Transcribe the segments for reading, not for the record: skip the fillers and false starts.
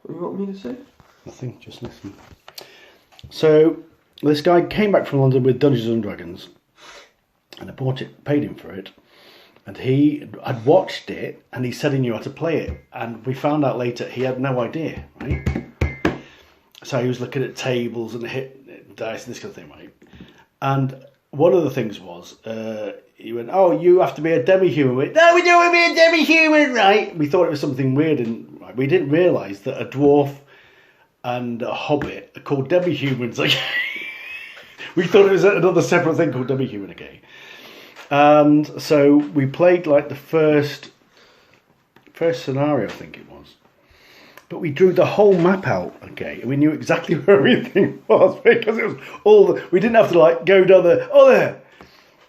What do you want me to say? Nothing, just listen. So, this guy came back from London with Dungeons and Dragons, and I bought it, paid him for it, and I'd watched it, and he said he knew how to play it, and we found out later he had no idea, right? So he was looking at tables and hit dice and this kind of thing, right? And one of the things was, he went, "Oh, you have to be a demi-human." We went, "No, we don't want to be a demi-human," right? We thought it was something weird, and right, we didn't realise that a dwarf and a hobbit are called demi-humans. Like, we thought it was another separate thing called demi-human, okay? And so we played like the first scenario, I think it was. But we drew the whole map out, okay, and we knew exactly where everything was because it was we didn't have to like go down there, oh there,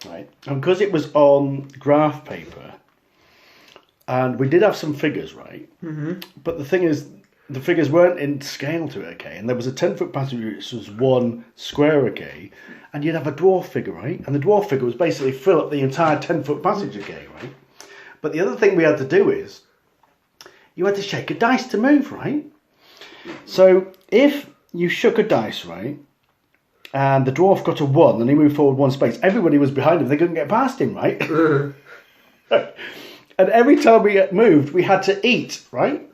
right? And because it was on graph paper, and we did have some figures, right? Mm-hmm. But the thing is, the figures weren't in scale to it, okay, and there was a 10-foot passage which was 1 square, okay, and you'd have a dwarf figure, right? And the dwarf figure was basically fill up the entire 10-foot passage, okay, right? But the other thing we had to do is, you had to shake a dice to move, right? So if you shook a dice, right, and the dwarf got a 1 and he moved forward 1 space, everybody was behind him. They couldn't get past him, right? And every time we moved, we had to eat, right?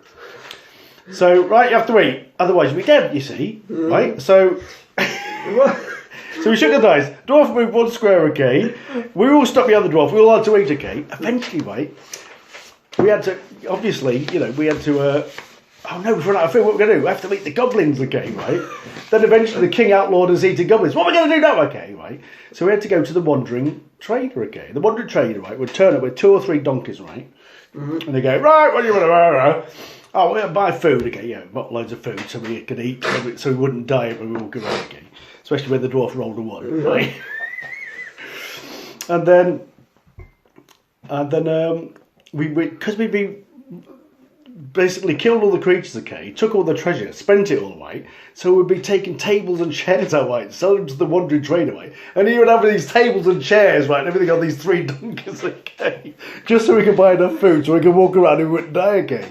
So, right, you have to eat. Otherwise, you'll be dead, you see, right? So, so we shook the dice. Dwarf moved 1 square, okay? We all stopped behind the dwarf. We all had to eat, okay? Eventually, right, we had to, obviously, you know, we had to, oh no, we've run out of food, what are we going to do? We have to eat the goblins, okay, right? Then eventually the king outlawed us eating goblins. What are we going to do now, okay, right? So we had to go to the wandering trader, okay? The wandering trader, right, would turn up with 2 or 3 donkeys, right? Mm-hmm. And they go, right, what do you want to do? Oh, we're going to buy food, okay, yeah, bought loads of food so we could eat, so we wouldn't die when we walk around, okay? Especially when the dwarf rolled a 1, right? And then, because we'd be basically killed all the creatures, okay, took all the treasure, spent it all away, so we'd be taking tables and chairs out, right, selling them to the wandering trader, right, and he would have these tables and chairs, right, and everything on these 3 donkeys, okay, just so we could buy enough food so we could walk around and we wouldn't die, okay.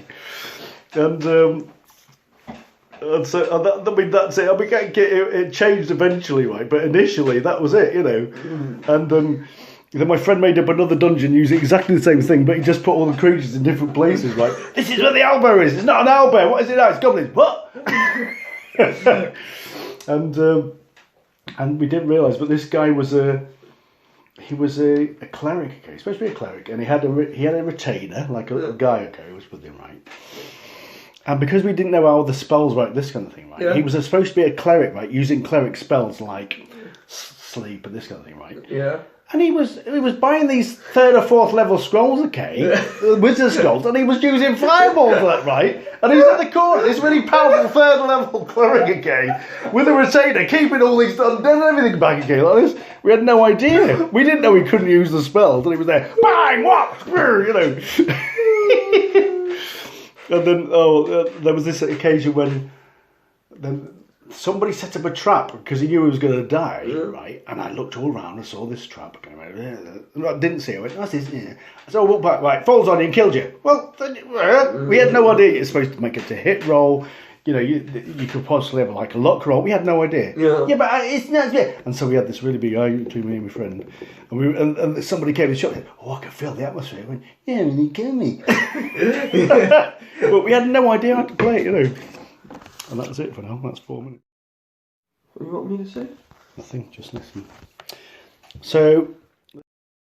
And so that's it. I mean, it changed eventually, right, but initially that was it, you know, and then my friend made up another dungeon using exactly the same thing, but he just put all the creatures in different places, right? This is where the owlbear is. It's not an owlbear. What is it now? It's goblins. What? And we didn't realise, but this guy was a cleric, okay, supposed to be a cleric, and he had a retainer, like a guy, okay, who was with him, right? And because we didn't know how the spells work, this kind of thing, right? Yeah. He was supposed to be a cleric, right, using cleric spells like sleep and this kind of thing, right? Yeah. And he was buying these 3rd or 4th level scrolls, okay, wizard scrolls, and he was using fireballs, right? And he's at the corner, this really powerful 3rd level cleric, okay, with a retainer, keeping all these, everything back, okay, like this. We had no idea. We didn't know he couldn't use the spells, and he was there, bang, what, you know. And then, there was this occasion when somebody set up a trap because he knew he was going to die, right? And I looked all around and saw this trap. I didn't see it. I went, what's this? Yeah. So I walked back, right, falls on you and kills you. Well, we had no idea you're supposed to make it a hit roll. You know, you could possibly have like a luck roll. We had no idea. Yeah, but it's not. Yeah. And so we had this really big argument between me and my friend. And somebody came and shot me. Oh, I could feel the atmosphere. I went, yeah, and he killed me. But we had no idea how to play it, you know. And that's it for now. That's 4 minutes. What do you want me to say? Nothing, just listen. So